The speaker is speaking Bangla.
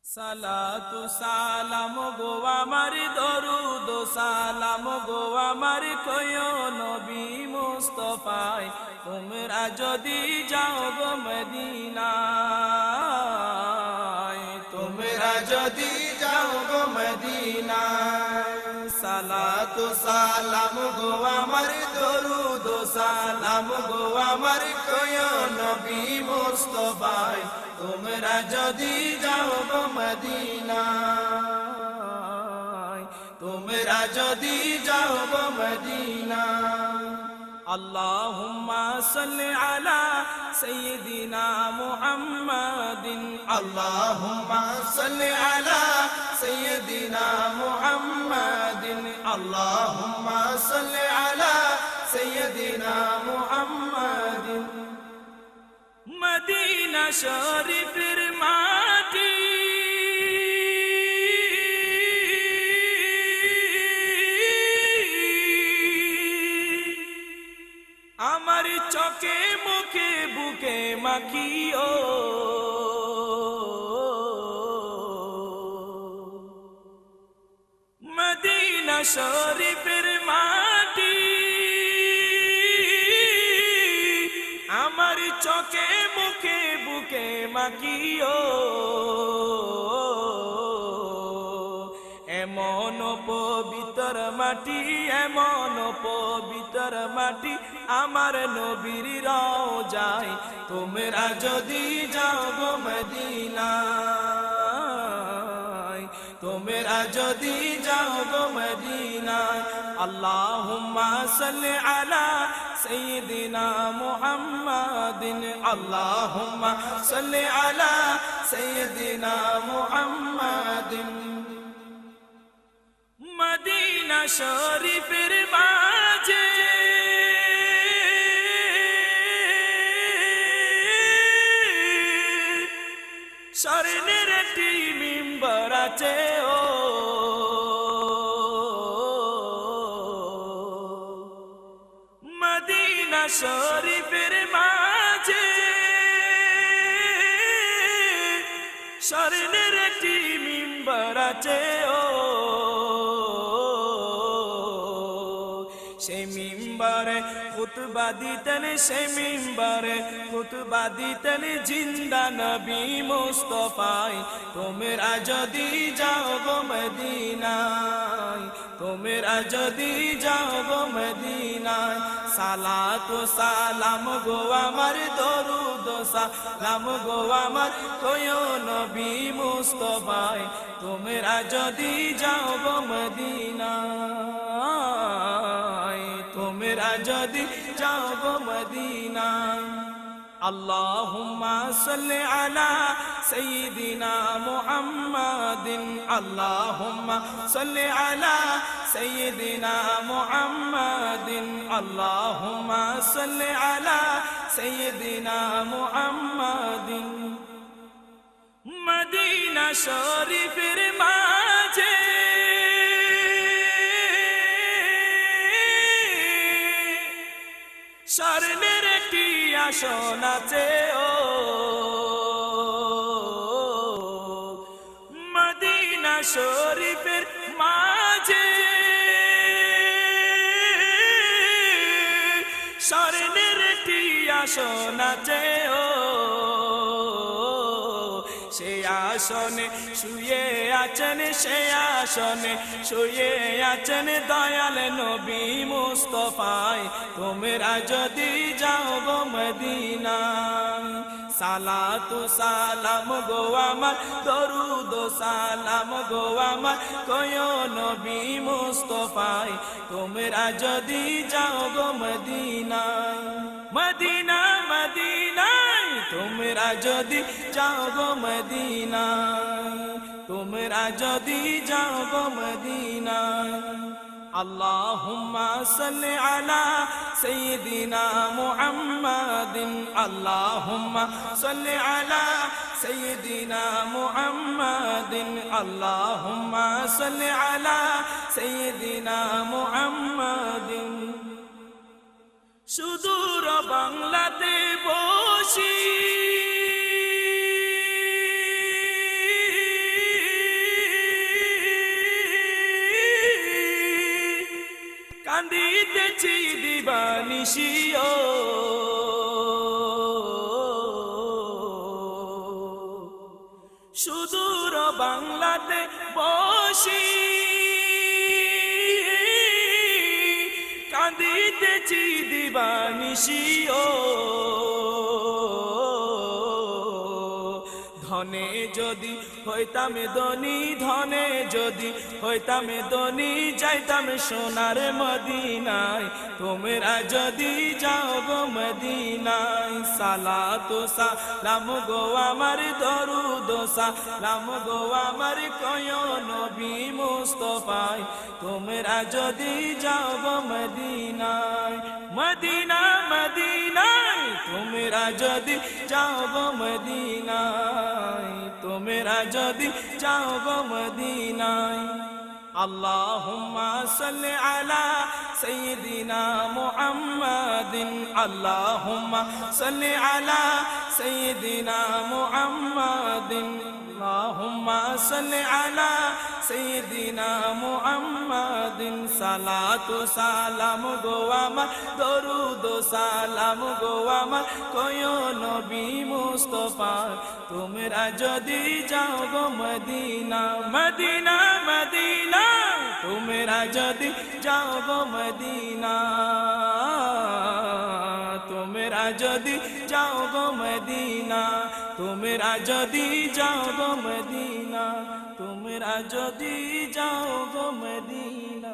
সালাতু সালাম গো আমার দরুদ সালাম গো আমার কয়ো নবী মুস্তাফায় তোমরা যদি যাও গো মদিনায় তোমরা যদি যাও গো মদিনায় সালাতু সালাম গো আমার দরুদ সালাম গো আমার কয়ো নবী মুস্তাফায় তোমরা যদি যাও গো মদিনায় তোমরা যদি যাও গো মদিনায় আল্লাহুম্মা সাল্লি আলা সাইয়্যিদিনা মুহাম্মাদিন আল্লাহুম্মা সাল্লি আলা সাইয়্যিদিনা মুহাম্মাদিন আল্লাহুম্মা সাল্লি আলা সাইয়্যিদিনা মুহাম্মাদিন মদিনা শরীফের মাটি আমার চোখে মুখে বুকে মাখিও মদিনা শরীফের মাটি আমার চোখে মুখে বুকে মাখিও এমন পবিত্র মাটি এমন পবিত্র মাটি আমার নবীর রওজায় তোমরা যদি যাও গো মদিনায় তোমরা যদি যাও গো মদিনায় আল্লাহুম্মা সাল্লি আলা সাইয়্যিদিনা মুহাম্মাদিন আল্লাহুম্মা সাল্লি আলা সাইয়্যিদিনা মুহাম্মাদিন মদিনা শরীফের মাঝে স্বর্ণের একটি মিম্বর আছে ও মদিনা শরীফের মাঝে স্বর্ণের একটি মিম্বর আছে ও সেই মিম্বরে খুতবা দিতেন সেই মিম্বরে খুতবা দিতেন জিন্দা নবী মুস্তাফায় তোমরা যদি যাও গো মদিনায় তোমরা যদি যাও গো মদিনায় সালাতু সালাম গো আমার দরুদ সালাম গো আমার কয়ো নবী মুস্তাফায় তোমরা যদি যাও গো মদিনায় তোমরা যদি যাও গো মদিনায় আল্লাহুম্মা সাল্লি আলা সাইয়্যিদিনা মুহাম্মাদিন আল্লাহুম্মা সাল্লি আলা সাইয়্যিদিনা মুহাম্মাদিন আল্লাহুম্মা সাল্লি আলা সাইয়্যিদিনা মুহাম্মাদিন মদিনা শরীফের মাঝে স্বর্ণের একটি আসন আছে ও মদিনা শরীফের মাঝে স্বর্ণের একটি আসন আছে ও সে আসনে শুয়ে আছেন সে আসনে শুয়ে আছেন দয়াল নবী মুস্তাফায় তোমরা যদি যাও গো মদিনায় সালাতু সালাম গো আমার দরুদ সালাম গো আমার কয়ো নবী মুস্তাফায় তোমরা যদি যাও গো মদিনায় মদিনা মদিনায় তোমরা যদি যাও গো মদিনায় তোমরা যদি যাও গো মদিনায় আল্লাহুম্মা সাল্লি আলা সাইয়্যিদিনা মুহাম্মাদিন আল্লাহুম্মা সাল্লি আলা সাইয়্যিদিনা মুহাম্মাদিন আল্লাহুম্মা সাল্লি আলা সাইয়্যিদিনা মুহাম্মাদিন সুদূর বাংলাতে বসি নিশিও সুদূর বাংলাতে বসি কাঁদিতেছি দিবানিশিও ধনে যদি হইতাম ধনী ধনে যদি হইতাম ধনী যাইতাম সোনার মদিনায় তোমরা যদি যাও গো মদিনায় সালাত সালাম গো আমার দরুদ সালাম গো আমার কয় নবী মুস্তাফায় তোমরা যদি যাও গো মদিনায় মদিনা মদিনায় তোমরা যদি যাও গো মদিনায় তোমরা যদি যাও গো মদিনায় আল্লাহুম্মা সাল্লি আলা সাইয়্যিদিনা মুহাম্মাদিন আল্লাহুম্মা সাল্লি আলা সাইয়্যিদিনা মুহাম্মাদিন আল্লাহুম্মা সাল্লি আলা সাইয়্যিদিনা মুহাম্মাদিন সালাতু সালাম গো আমার দরুদ সালাম গো আমার কয় নবী মুস্তাফা তোমরা যদি যাও গো মদিনা মদিনা মদিনা তোমরা যদি যাও গো মদিনা তোমরা যদি যাও গো মদিনা তোমরা যদি যাও গো মদিনা তোমরা যদি যাও গো মদিনা